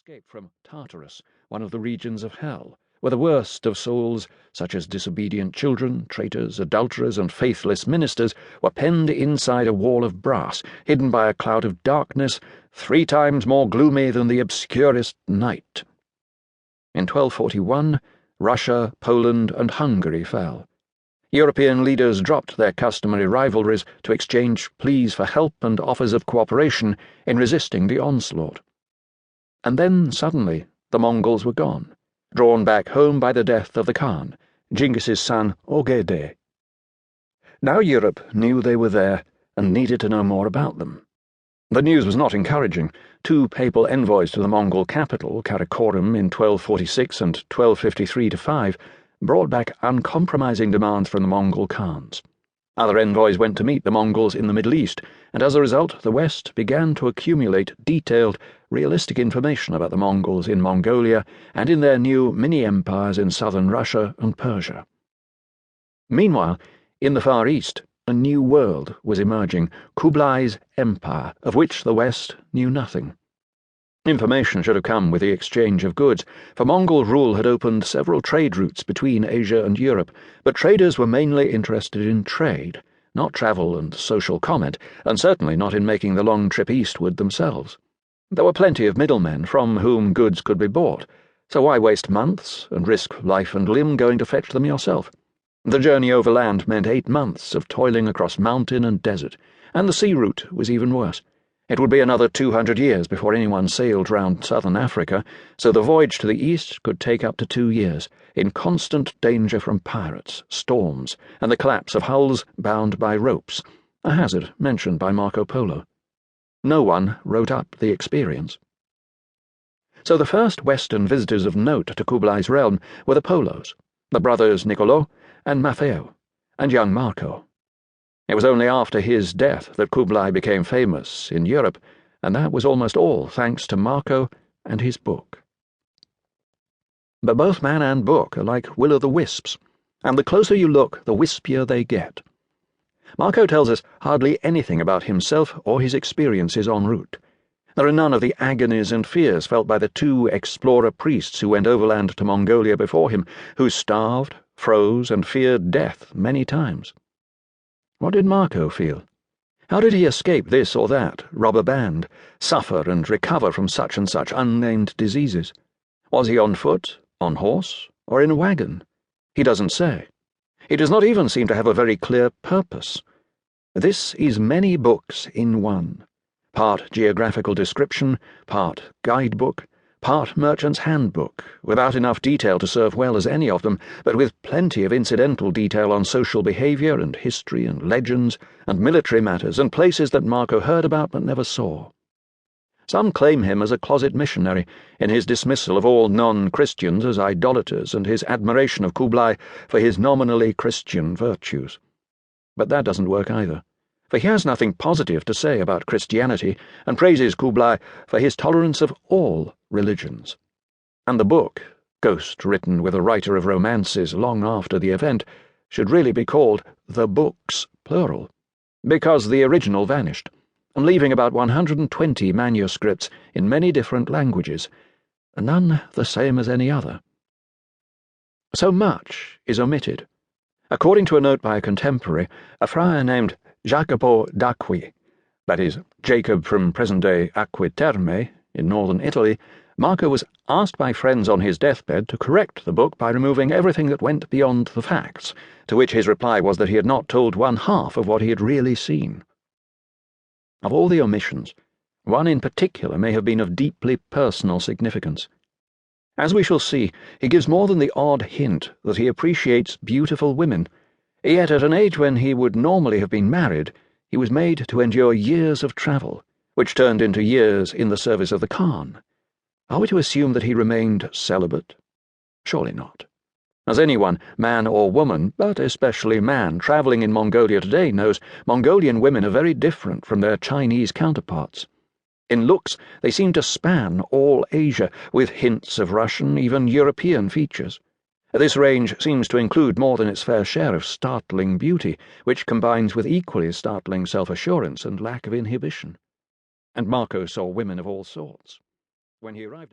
escape from Tartarus, one of the regions of hell, where the worst of souls, such as disobedient children, traitors, adulterers, and faithless ministers, were penned inside a wall of brass, hidden by a cloud of darkness 3 times more gloomy than the obscurest night. In 1241, Russia, Poland, and Hungary fell. European leaders dropped their customary rivalries to exchange pleas for help and offers of cooperation in resisting the onslaught. And then, suddenly, the Mongols were gone, drawn back home by the death of the Khan, Genghis's son Ogedei. Now Europe knew they were there and needed to know more about them. The news was not encouraging. 2 papal envoys to the Mongol capital, Karakorum, in 1246 and 1253-5, brought back uncompromising demands from the Mongol Khans. Other envoys went to meet the Mongols in the Middle East, and as a result the West began to accumulate detailed, realistic information about the Mongols in Mongolia and in their new mini-empires in southern Russia and Persia. Meanwhile, in the Far East, a new world was emerging, Kublai's empire, of which the West knew nothing. Information should have come with the exchange of goods, for Mongol rule had opened several trade routes between Asia and Europe, but traders were mainly interested in trade, not travel and social comment, and certainly not in making the long trip eastward themselves. There were plenty of middlemen from whom goods could be bought, so why waste months and risk life and limb going to fetch them yourself? The journey overland meant 8 months of toiling across mountain and desert, and the sea route was even worse. It would be another 200 years before anyone sailed round southern Africa, so the voyage to the east could take up to 2 years, in constant danger from pirates, storms, and the collapse of hulls bound by ropes, a hazard mentioned by Marco Polo. No one wrote up the experience. So the first Western visitors of note to Kublai's realm were the Polos, the brothers Niccolo and Maffeo, and young Marco. It was only after his death that Kublai became famous in Europe, and that was almost all thanks to Marco and his book. But both man and book are like will-o'-the-wisps, and the closer you look, the wispier they get. Marco tells us hardly anything about himself or his experiences en route. There are none of the agonies and fears felt by the 2 explorer priests who went overland to Mongolia before him, who starved, froze, and feared death many times. What did Marco feel? How did he escape this or that robber band, suffer and recover from such and such unnamed diseases? Was he on foot, on horse, or in a wagon? He doesn't say. He does not even seem to have a very clear purpose. This is many books in one. Part geographical description, part guidebook, part merchant's handbook, without enough detail to serve well as any of them, but with plenty of incidental detail on social behaviour and history and legends and military matters and places that Marco heard about but never saw. Some claim him as a closet missionary in his dismissal of all non-Christians as idolaters and his admiration of Kublai for his nominally Christian virtues. But that doesn't work either, for he has nothing positive to say about Christianity and praises Kublai for his tolerance of all religions. And the book, ghost written with a writer of romances long after the event, should really be called The Books, plural, because the original vanished, and leaving about 120 manuscripts in many different languages, none the same as any other. So much is omitted. According to a note by a contemporary, a friar named Jacopo d'Acqui, that is, Jacob from present-day Acque Terme, in northern Italy, Marco was asked by friends on his deathbed to correct the book by removing everything that went beyond the facts, to which his reply was that he had not told 1/2 of what he had really seen. Of all the omissions, one in particular may have been of deeply personal significance. As we shall see, he gives more than the odd hint that he appreciates beautiful women, yet at an age when he would normally have been married, he was made to endure years of travel, which turned into years in the service of the Khan. Are we to assume that he remained celibate? Surely not. As anyone, man or woman, but especially man, travelling in Mongolia today knows, Mongolian women are very different from their Chinese counterparts. In looks, they seem to span all Asia, with hints of Russian, even European features. This range seems to include more than its fair share of startling beauty, which combines with equally startling self-assurance and lack of inhibition. And Marco saw women of all sorts. When he arrived at